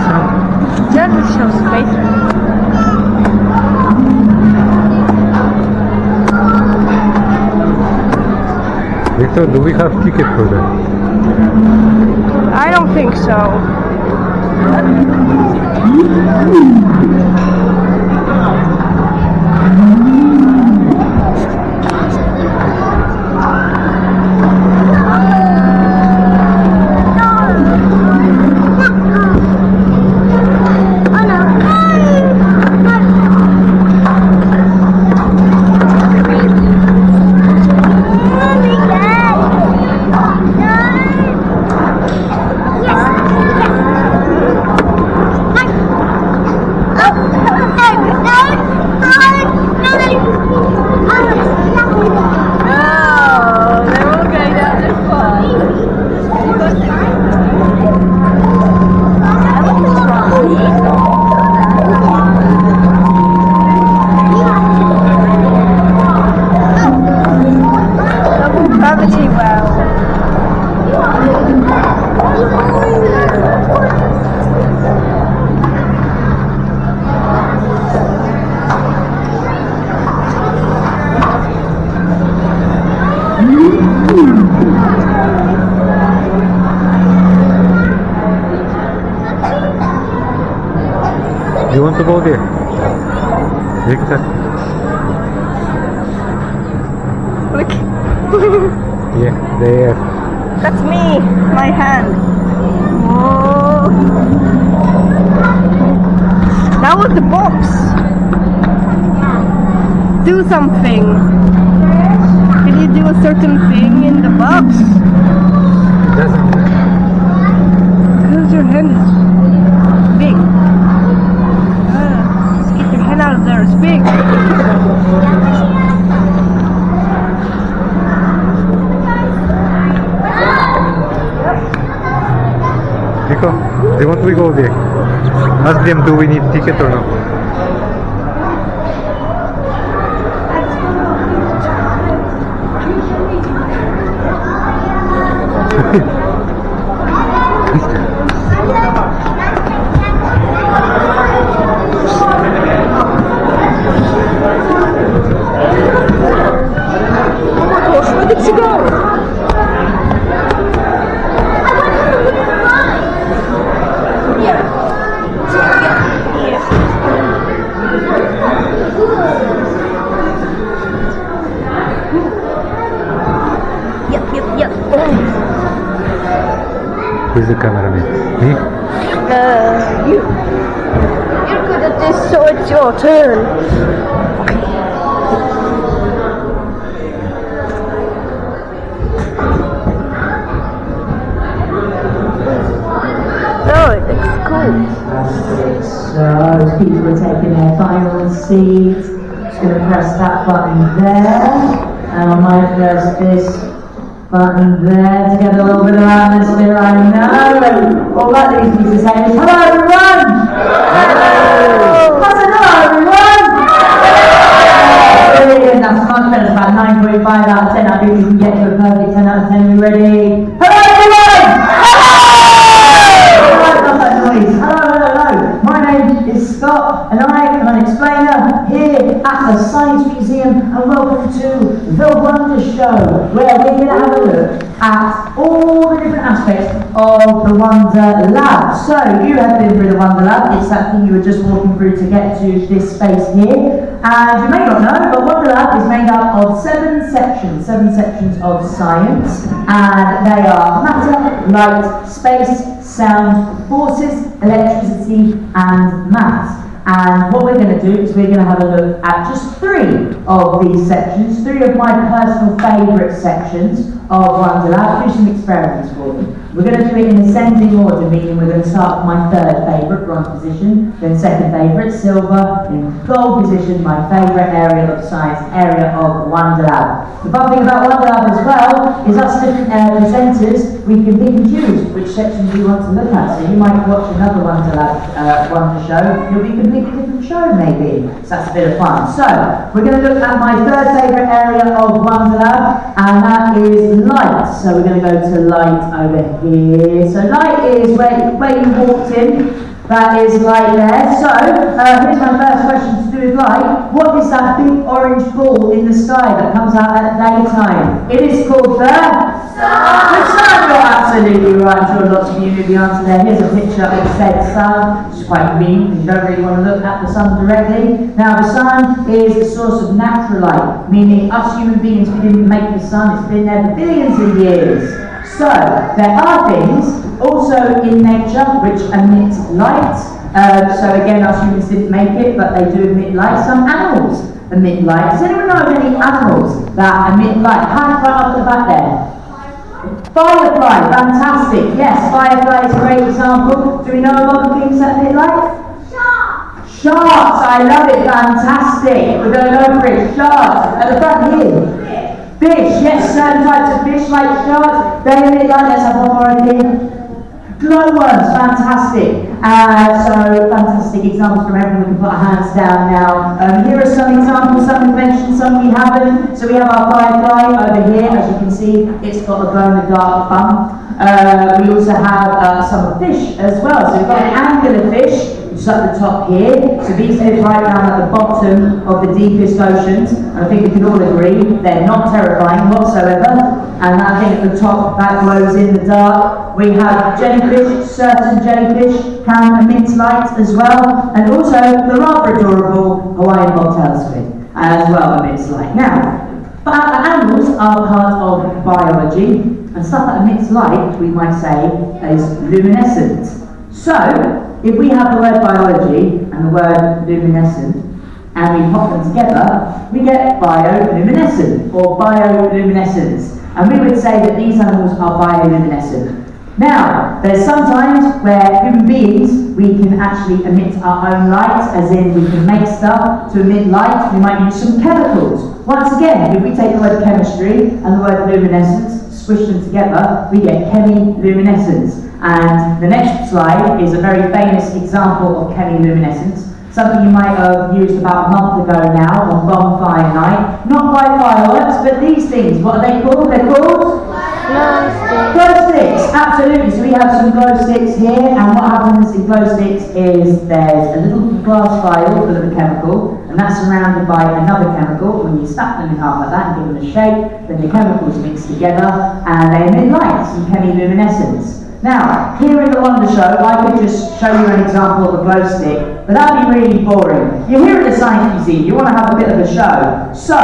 That would show spacer. Victor, do we have ticket for that? I don't think so. You want to go there? Victor? Look. Yeah, there. That's me, my hand. Whoa. That was the box. Do something. Can you do a certain thing in the box? Doesn't. Because your hand is big. Get your hand out of there, it's big. Nico, do you want to go there? Ask them, do we need ticket or not? Where did she go? Yep. Who's the cameraman? Me? You're good at this, so it's your turn. Oh, it looks cool. So as people are taking their final seats, just going to press that button there, and I might press this button there to get a little bit of atmosphere. I know. All that leaves me to say is hello everyone! Hello! That's hello everyone! Brilliant, that's much better. It's about 9.5 out of 10. I think we can get to a perfect 10 out of 10. Are you ready? Hello everyone! Hello. My name is Scott and I am an explainer here at the Science Museum, and welcome to The Wonder Show, where we're going to have a look at all the different aspects of the Wonder Lab. So you have been through the Wonder Lab. It's that thing you were just walking through to get to this space here. And you may not know, but Wonder Lab is made up of seven sections of science, and they are matter, light, space, sound, forces, electricity, and maths. And what we're going to do is we're going to have a look at just three of these sections, three of my personal favourite sections of Wonderlab. Do some experiments for them. We're going to do it in ascending order, meaning we're going to start with my third favourite, bronze position, then second favourite, silver, in gold position, my favourite area of science, area of Wonderlab. The fun thing about Wonderlab as well is us different presenters, we can pick and choose which sections we want to look at. So you might watch another Wonderlab Wonder show, you'll be completely different show maybe. So that's a bit of fun. So we're going to look at my third favourite area of Wonderlab, and that is light. So we're going to go to light over here. So light is where you walked in. That is light there. So, here's my first question to do with light. What is that big orange ball in the sky that comes out at daytime? It is called the sun. The sun, you're absolutely right. I'm sure lots of you knew the answer there. Here's a picture of said sun, which is quite green. You don't really want to look at the sun directly. Now, the sun is a source of natural light, meaning us human beings, we didn't make the sun. It's been there for billions of years. So, there are things also in nature which emit light. So again, us humans didn't make it, but they do emit light. Some animals emit light. Does anyone know of any animals that emit light? Hand right up the back there. Firefly, fantastic. Yes, firefly is a great example. Do we know of other things that emit light? Sharks, I love it, fantastic. We're going over it. Sharks, at the front here. Fish, yes, certain types of fish like sharks, they emit light. Let's have one more over here. Glowworms, fantastic. So, fantastic examples from everyone. We can put our hands down now. Here are some examples, some we've mentioned, some we haven't. So we have our firefly over here. As you can see, it's got a glow-in-the-dark bum. We also have some fish as well. So we've got an angular fish, which is at the top here. So these live right down at the bottom of the deepest oceans. And I think we can all agree they're not terrifying whatsoever. And that thing at the top, that glows in the dark. We have jellyfish, certain jellyfish can emit light as well. And also the rather adorable Hawaiian bobtail squid as well emits light. Now, animals are part of biology, and stuff that emits light, we might say, is luminescent. So, if we have the word biology and the word luminescent, and we pop them together, we get bioluminescent, or bioluminescence. And we would say that these animals are bioluminescent. Now, there's sometimes where human beings, we can actually emit our own light, as in we can make stuff to emit light. We might use some chemicals. Once again, if we take the word chemistry and the word luminescence, squish them together, we get chemiluminescence. And the next slide is a very famous example of chemiluminescence. Something you might have used about a month ago now on bonfire night. Not by fireworks, but these things. What are they called? They're called? Glow sticks, absolutely. So we have some glow sticks here, and what happens in glow sticks is there's a little glass vial full of a chemical, and that's surrounded by another chemical. When you snap them in half like that and give them a shake, then the chemicals mix together and they emit light, some chemiluminescence. Now, here in the Wonder Show, I could just show you an example of a glow stick, but that would be really boring. You're here at the Science Museum, you want to have a bit of a show. So,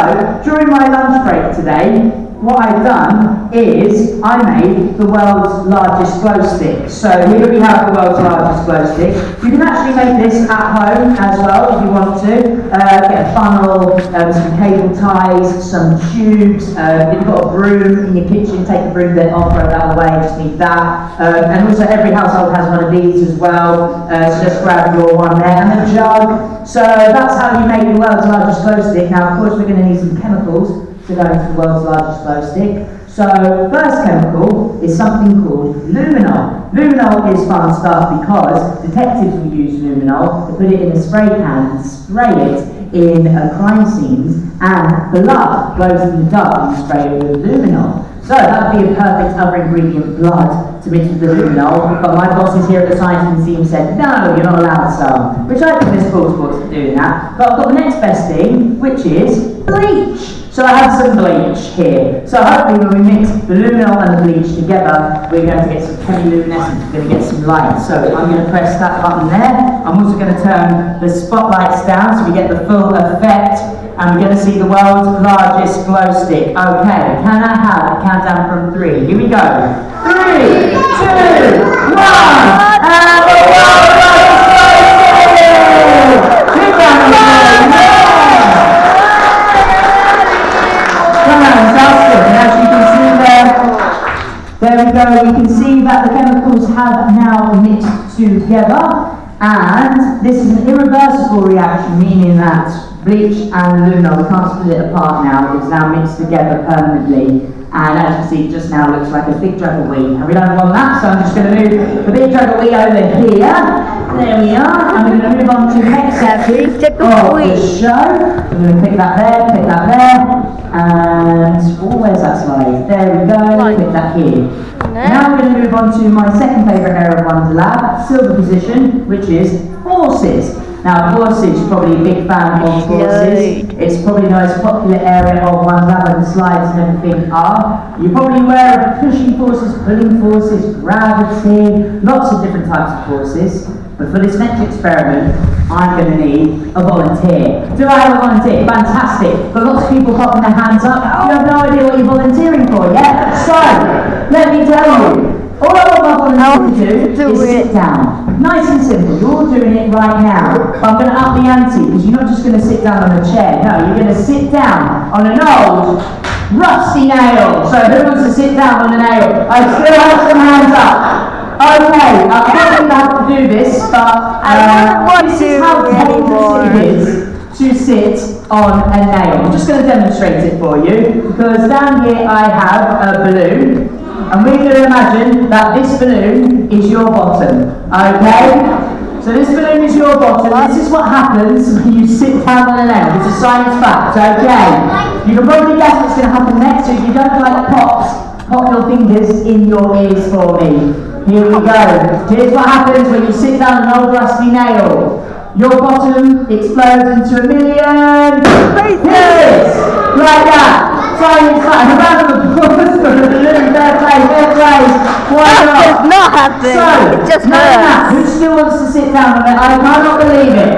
during my lunch break today, what I've done is I made the world's largest glow stick. So here we have the world's largest glow stick. You can actually make this at home as well if you want to. Get a funnel, some cable ties, some tubes. If you've got a broom in your kitchen, take the broom bit off, throw that away, just need that. And also every household has one of these as well. So just grab your one there, and a jug. So that's how you make the world's largest glow stick. Now of course we're going to need some chemicals to go into the world's largest glow stick. So, first chemical is something called luminol. Luminol is fun stuff because detectives will use luminol to put it in a spray can and spray it in crime scenes, and blood glows in the dark when you spray it with luminol. So that would be a perfect other ingredient, blood, to mix with the luminol. But my bosses here at the Science Museum said, no, you're not allowed some. Which I think there's full sports for doing that. But I've got the next best thing, which is bleach. So I have some bleach here. So hopefully when we mix the luminol and the bleach together, we're going to get some chemiluminescence, we're going to get some light. So I'm going to press that button there. I'm also going to turn the spotlights down so we get the full effect. And we're going to see the world's largest glow stick. Okay, can I have a countdown from 3? Here we go. 3, 2, 1, and the world's largest glow stick! Two down. Fantastic, and as you can see there we go, we can see that the chemicals have now mixed together, and this is an irreversible reaction, meaning that bleach and luminol, we can't split it apart now, it's now mixed together permanently, and as you see, just now looks like a big jug of wheat, and we don't want that, so I'm just going to move the big jug of wheat over here. There we are, and we're going to move on to the next section of the show. I'm going to click that there, and oh, where's that slide? There we go, click that here. Now we're going to move on to my second favourite area of Wonderlab, silver position, which is horses. Now horses, you're probably a big fan of horses. It's probably the most popular area of Wonderlab where the slides and everything are. You're probably aware of pushing forces, pulling forces, gravity, lots of different types of forces. But for this next experiment, I'm going to need a volunteer. Do I have a volunteer? Fantastic. But lots of people popping their hands up. You have no idea what you're volunteering for yet. So, let me tell you. All I want my volunteer to do is sit down. Nice and simple. You're all doing it right now. But I'm going to up the ante because you're not just going to sit down on a chair. No, you're going to sit down on an old, rusty nail. So who wants to sit down on a nail? I still have some hands up. Okay, I'm not going to have to do this, but this is how dangerous it is to sit on a nail. I'm just going to demonstrate it for you, because down here I have a balloon, and we're going to imagine that this balloon is your bottom, okay? So this balloon is your bottom. This is what happens when you sit down on a nail. It's a science fact, okay? You can probably guess what's going to happen next, so if you don't like pops, pop your fingers in your ears for me. Here we go. Here's what happens when you sit down an old rusty nail. Your bottom explodes into a million pieces! Like that. Science fact. A round of applause for the balloon. Fair play, fair play. Why not? That does not happen. So, it just hurts. who still wants to sit down on it? I cannot believe it.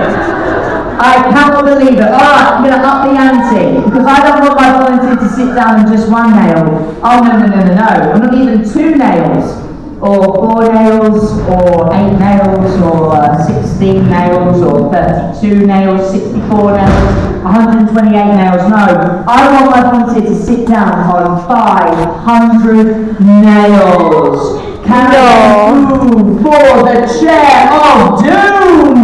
I cannot believe it. Alright, I'm going to up the ante. Because I don't want my volunteer to sit down on just one nail. Oh, no. I'm not even two nails. Or 4 nails, or 8 nails, or 16 nails, or 32 nails, 64 nails, 128 nails. No, I want my volunteer to sit down on 500 nails. Can I move for the chair of doom?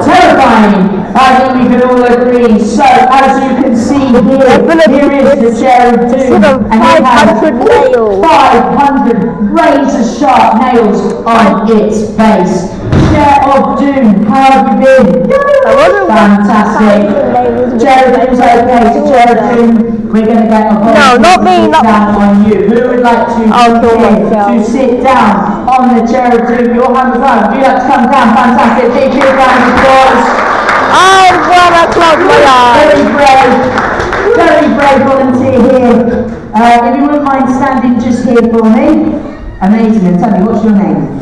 Terrifying. I think we can all agree. So, as you can see here is the chair of doom, and it has 500 razor sharp nails on its base. Chair of doom, how have you been? Fantastic. Chair of doom's okay. So chair of doom, we're going to get a volunteer down on you. Who would like to sit down on the chair of doom? Your hand is up. Would you like to come down? Fantastic. Big round of applause. I want to close my eyes. Very brave volunteer here. If you wouldn't mind standing just here for me. Amazing. And tell me, what's your name?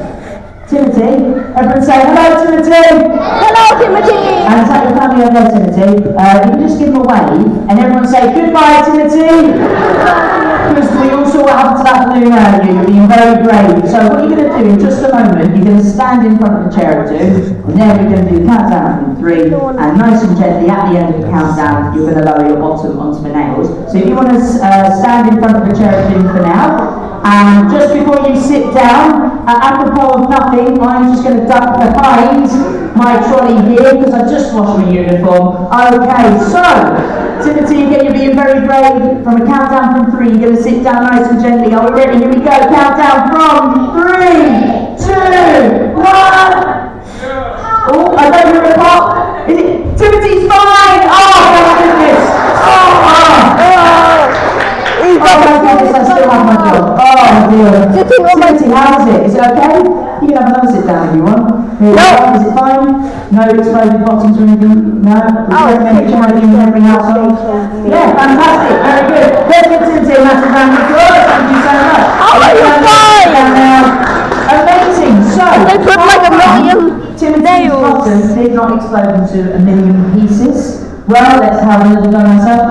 Timothy. Everyone say hello, Timothy. Hello, Timothy. And tell your family hello, Timothy. You can just give him a wave, and everyone say goodbye, Timothy. Because we all saw what happened to that balloon earlier. You're being very brave. So what you're going to do in just a moment, you're going to stand in front of the chair or two, and then we're going to do countdown from 3, and nice and gently at the end of the countdown, you're going to lower your bottom onto the nails. So if you want to stand in front of the chair or two for now, and just before you sit down, apropos of nothing, I'm just going to duck behind my trolley here because I just washed my uniform. Okay, so Timothy, again, you're being very brave. From a countdown from 3, you're going to sit down nice and gently. Are we ready? Here we go. Countdown from 3, 2, 1. Oh, I don't hear a pop. Is it? Timothy's fine. Oh my goodness. Oh my goodness, I still have my job. Oh dear. Timothy, how is it? Is it okay? You can have another sit down if you want. Here we go. Is it fine? No exploded bottoms or anything? No? Would you recommend charity in every household? Yeah, fantastic. Very good. Let's give Timothy a massive round of applause. Thank you so much. Oh, you're fine. Amazing. So, they put like a million Timothy's bottom did not explode into a million pieces. Well, let's have a little go myself.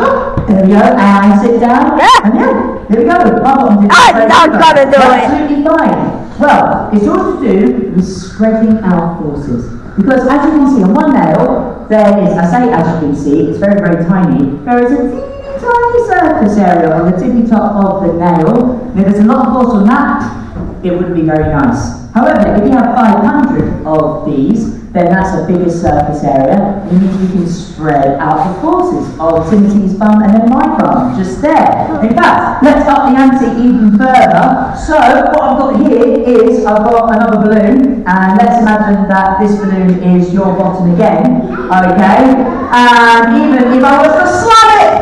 There we go, and sit down. Yeah. And yeah, here we go. I'm not gonna do it. Absolutely fine. Well, it's all to do with spreading out forces. Because as you can see on one nail, there is, I say as you can see, it's very, very tiny. There is a teeny tiny surface area on the tippy top of the nail. Now, there's a lot of force on that, it wouldn't be very nice. However, if you have 500 of these, then that's a bigger surface area. It means we can spread out the forces of Timothy's bum and then my bum, just there. In fact, let's up the ante even further. So, what I've got here is, I've got another balloon, and let's imagine that this balloon is your bottom again, okay? And even if I was to slam it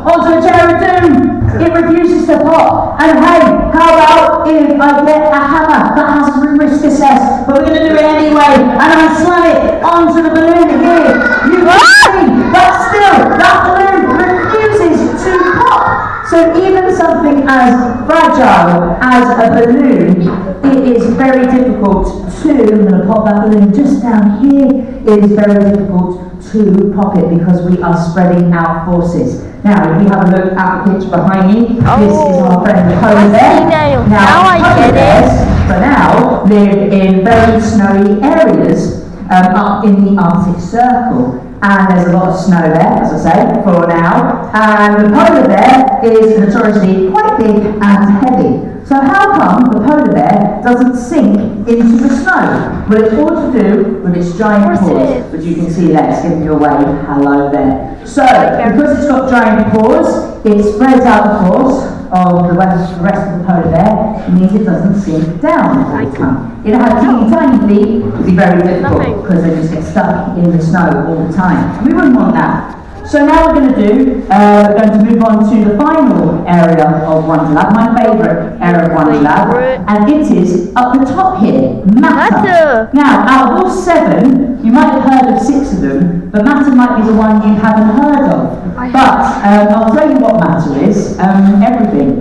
onto a chair of doom, It refuses to pop. And hey, how about if I get a hammer that hasn't been risk assessed, but we're going to do it anyway, and I slam it onto the balloon here. You can see that still, that balloon refuses to pop. So even something as fragile as a balloon, it is very difficult to, I'm going to pop that balloon just down here, it is very difficult to pop it because we are spreading out forces. Now, if you have a look at the picture behind me, this is our friend the polar bear. Now polar bears, for now, live in very snowy areas up in the Arctic Circle. And there's a lot of snow there, as I say, for now. And the polar bear is notoriously quite big and heavy. So how come the polar bear doesn't sink into the snow? Well, it's all to do with its giant paws, which you can see there. It's giving you a wave. Hello there. So, because it's got giant paws, it spreads out the force of the rest of the polar bear. It means it doesn't sink down all the time. It has teeny tiny feet. It would be very difficult because they just get stuck in the snow all the time. We wouldn't want that. So now we're going to move on to the final area of Wonderlab, my favourite area of Wonderlab, and it is up the top here, matter. Now, out of all 7, you might have heard of 6 of them, but matter might be the one you haven't heard of. But I'll tell you what matter is. Everything,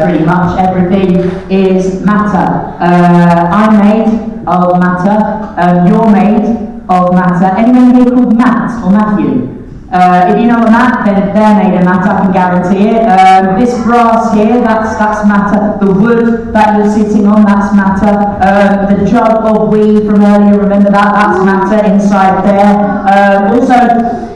pretty much everything is matter. I'm made of matter. You're made of matter. Anyone here called Matt or Matthew? If you know a Matt, then they're made of matter, I can guarantee it. This grass here, that's matter. The wood that you're sitting on, that's matter. The jug of weed from earlier, remember that? That's matter inside there. Also,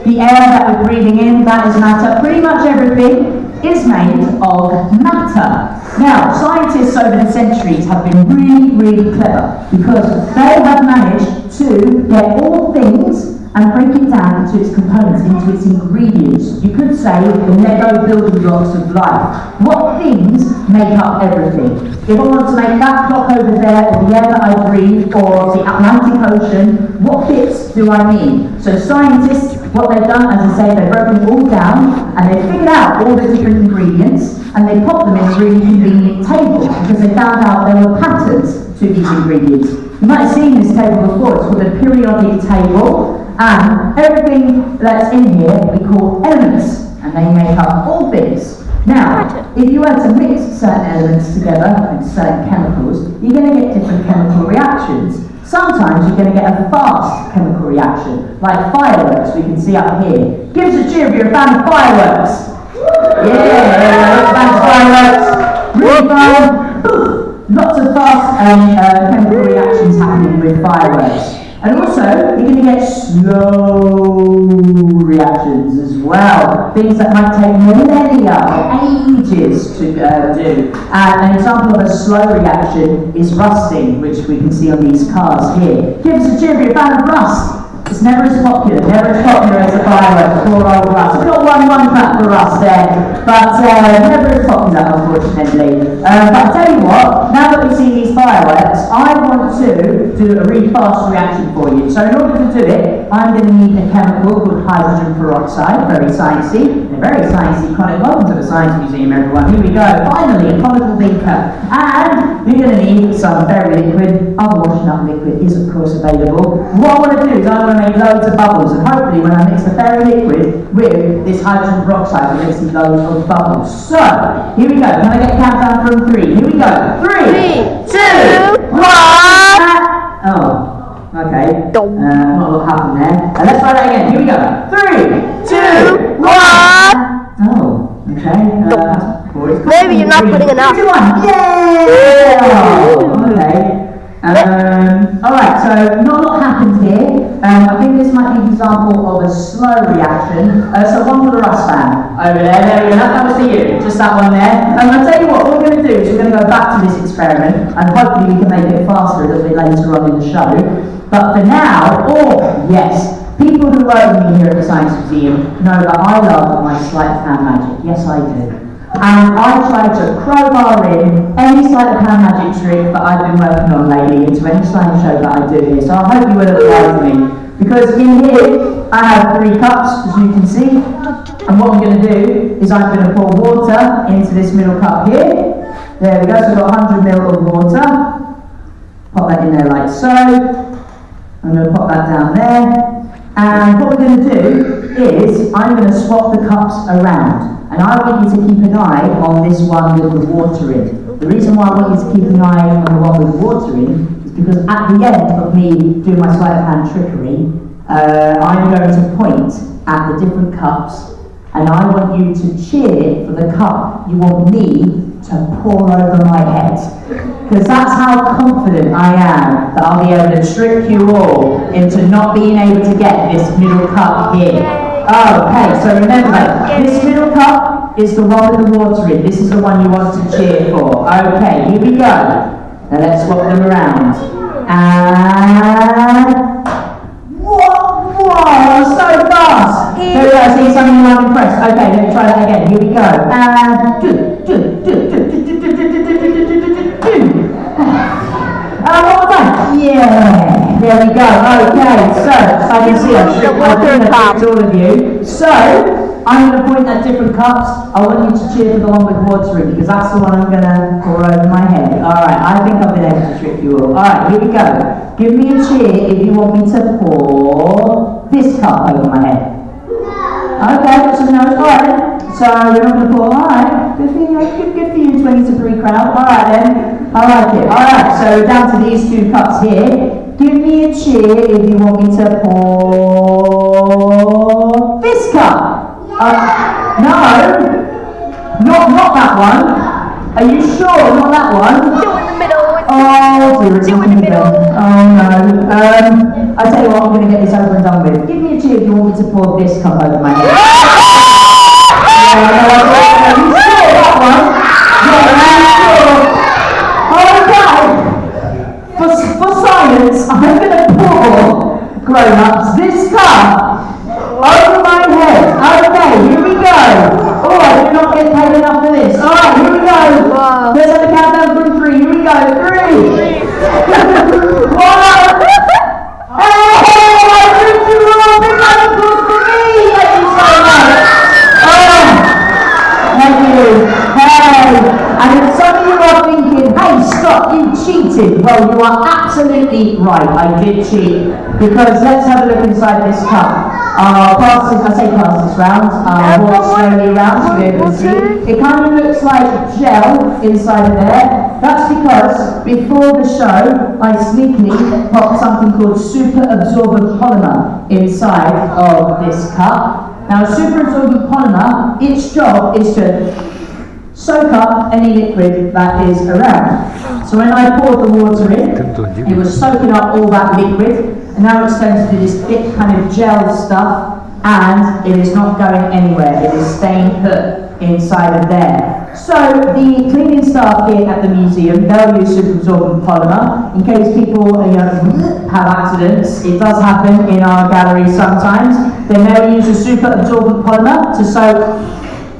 the air that we're breathing in, that is matter. Pretty much everything is made of matter. Now, scientists over the centuries have been really, really clever because they have managed to get all things and break it down into its components, into its ingredients. You could say the Lego building blocks of life. What things make up everything? If I want to make that clock over there, or the air that I breathe, or the Atlantic Ocean, what bits do I need? So scientists, what they've done, as I say, they've broken it all down, and they've figured out all the different ingredients, and they put them in a really convenient table, because they found out there were patterns to these ingredients. You might have seen this table before. It's called a periodic table. And everything that's in here we call elements, and they make up all things. Now, if you were to mix certain elements together with certain chemicals, you're going to get different chemical reactions. Sometimes you're going to get a fast chemical reaction, like fireworks we can see up here. Give us a cheer if you're a fan of fireworks. Yeah, fan of fireworks. Really fun. Lots of fast chemical reactions happening with fireworks. And also, you're going to get slow reactions as well. Things that might take millennia or ages to do. And an example of a slow reaction is rusting, which we can see on these cars here. Give us a cheer if you're a fan of rust. It's never as popular as a firework, poor old rust. We've got one clap for rust there, but never as popular, unfortunately. But I'll tell you what, now that we've seen these fireworks, I want to do a really fast reaction for you. So in order to do it, I'm going to need a chemical called hydrogen peroxide, very sciencey. Very sciencey, Conic. Welcome to the Science Museum, everyone. Here we go, finally, a conical beaker. And you're going to need some very liquid. Other washing up liquid is, of course, available. What I want to do is I want to make loads of bubbles, and hopefully when I mix the very liquid with this hydrogen peroxide, we're going to see loads of bubbles. So, here we go. Can I get a countdown from 3? Here we go. 3, 2, 1. Oh, okay. Not a lot happened there. Let's try that again. Here we go. 3, 2, 1. Oh, okay. Maybe you're not putting enough. 3, 2, 1. Yay! Oh, okay. Alright, so not a lot happened here. I think this might be an example of a slow reaction. So one for the Rust fan over there we go, that was for you, just that one there. I'll tell you what we're going to do is we're going to go back to this experiment, and hopefully we can make it faster a little bit later on in the show. But for now, yes, people who work with me here at the Science Museum know that I love my sleight of hand magic. Yes, I do. And I try to crowbar in any sleight of hand magic trick that I've been working on lately into any slime show that I do here. So I hope you will oblige me Because in here, I have 3 cups, as you can see. And what I'm going to do is I'm going to pour water into this middle cup here. There we go, so I've got 100 ml of water. Pop that in there like so. I'm going to pop that down there. And what we're going to do is I'm going to swap the cups around. And I want you to keep an eye on this one with the water in. The reason why I want you to keep an eye on the one with the water in is because at the end of me doing my sleight of hand trickery, I'm going to point at the different cups, and I want you to cheer for the cup you want me to pour over my head. Because that's how confident I am that I'll be able to trick you all into not being able to get this middle cup here. Okay, so remember, this middle cup is the one with the water in. This is the one you want to cheer for. Okay, here we go. Now let's swap them around. And... Whoa, so fast! Here we go, see something I'm impressed. Okay, let me try that again. Here we go. And... one more time. Yeah, there we go. Okay, so I can see I've all of you. So I'm going to point at different cups. I want you to cheer for the one with water in because that's the one I'm going to pour over my head. Alright, I think I've been able to trick you all. Alright, here we go. Give me a cheer if you want me to pour this cup over my head. Okay, got some no's. Alright, so you're not going to pour. Alright, good for you, 20 to 3 crowd. Alright then, I like it. Alright, so we're down to these 2 cups here. Give me a cheer if you want me to pour this cup. No, not that one. Are you sure? Not that one? Do in the middle. Oh dear, it's not in the middle. Oh no. I tell you what, I'm going to get this over and done with. Give me a cheer if you want me to pour this cup over my head. Are you sure that one? Yeah, are you sure? Okay. For science, I'm going to pour, grown-ups, this cup over my head. Okay, here we go. Oh, I did not get paid enough for this. Alright, here we go. Wow. Let's have a countdown from 3. Here we go. 3. 1. Hey, I tricked you all. Big round of applause for me. Thank you so much. Thank you. Hey. And if some of you are thinking, hey, stop, you cheated. Well, you are absolutely right. I did cheat. Because let's have a look inside this cup. Pass this round. Walk slowly around so you can see. It kind of looks like gel inside of there. That's because before the show, I sneakily popped something called super absorbent polymer inside of this cup. Now, super absorbent polymer, its job is to soak up any liquid that is around. So when I poured the water in, it was soaking up all that liquid, and now it's going to do this thick kind of gel stuff, and it is not going anywhere. It is staying put inside of there. So the cleaning staff here at the museum, they'll use super absorbent polymer in case people have accidents. It does happen in our gallery sometimes. Then they'll use a super absorbent polymer to soak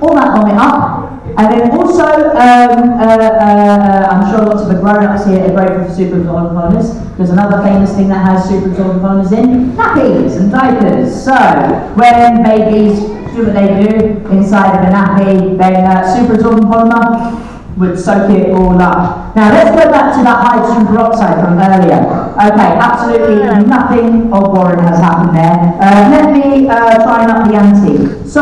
all that vomit up. And then also, I'm sure lots of the grown-ups here are grateful for super absorbent polymers. There's another famous thing that has super absorbent polymers in, nappies and diapers. So, when babies do what they do inside of a nappy, then super absorbent polymer would soak it all up. Now let's go back to that hydrogen peroxide from earlier. Okay, absolutely nothing of worry has happened there. Let me try and up the ante. So,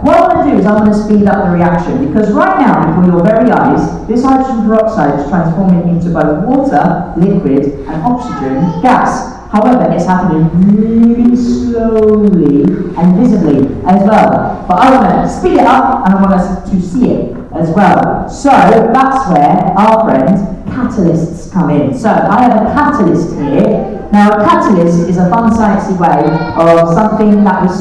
what I'm going to do is I'm going to speed up the reaction because right now, before your very eyes, this hydrogen peroxide is transforming into both water, liquid, and oxygen, gas. However, it's happening really slowly and visibly as well. But I want to speed it up and I want us to see it as well. So that's where our friend catalysts come in. So I have a catalyst here. Now a catalyst is a fun sciencey way of something that was